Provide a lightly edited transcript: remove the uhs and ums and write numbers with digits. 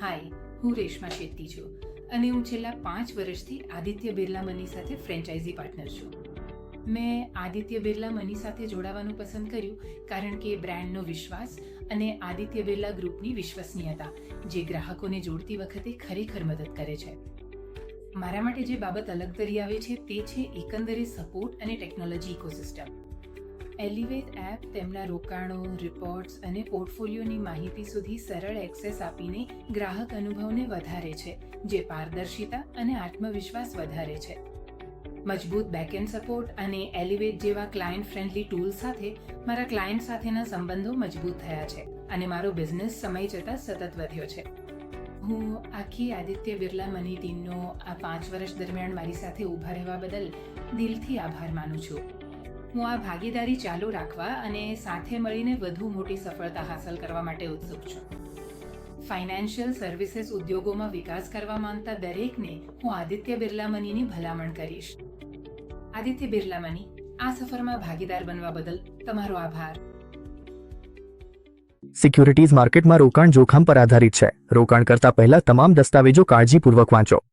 હાય, હું રેશમા શેટ્ટી છું અને હું છેલ્લા 5 વર્ષથી આદિત્ય બિરલા મની સાથે ફ્રેન્ચાઇઝી પાર્ટનર છું. મેં આદિત્ય બિરલા મની સાથે જોડાવાનું પસંદ કર્યું કારણ કે બ્રાન્ડનો વિશ્વાસ અને આદિત્ય બિરલા ગ્રુપની વિશ્વસનીયતા જે ગ્રાહકોને જોડતી વખતે ખરેખર મદદ કરે છે. મારા માટે જે બાબત અલગ તરી આવે છે તે છે એકંદરે સપોર્ટ અને ટેકનોલોજી ઇકોસિસ્ટમ. એલિવેટ એપ તેમના રોકાણો, રિપોર્ટ્સ અને પોર્ટફોલિયોની માહિતી સુધી સરળ એક્સેસ આપીને ગ્રાહક અનુભવને વધારે છે, જે પારદર્શિતા અને આત્મવિશ્વાસ વધારે છે. મજબૂત બેકએન્ડ સપોર્ટ અને એલિવેટ જેવા ક્લાયન્ટ ફ્રેન્ડલી ટૂલ સાથે મારા ક્લાયન્ટ સાથેના સંબંધો મજબૂત થયા છે અને મારો બિઝનેસ સમય જતાં સતત વધ્યો છે. હું આખી આદિત્ય બિરલા મની ટીમનો આ 5 વર્ષ દરમિયાન મારી સાથે ઊભા રહેવા બદલ દિલથી આભાર માનું છું. હું આ ભાગીદારી ચાલુ રાખવા અને સાથે મળીને વધુ મોટી સફળતા હાંસલ કરવા માટે ઉત્સુક છું. ફાઇનાન્શિયલ સર્વિસીસ ઉદ્યોગોમાં વિકાસ કરવા માંગતા દરેકને હું આદિત્ય બિરલા મનીની ભલામણ કરીશ. આદિત્ય બિરલા મની, આ સફરમાં ભાગીદાર બનવા બદલ તમારો આભાર. સિક્યુરિટીઝ માર્કેટમાં રોકાણ જોખમ પર આધારિત છે. રોકાણ કરતા પહેલા તમામ દસ્તાવેજો કાળજીપૂર્વક વાંચો.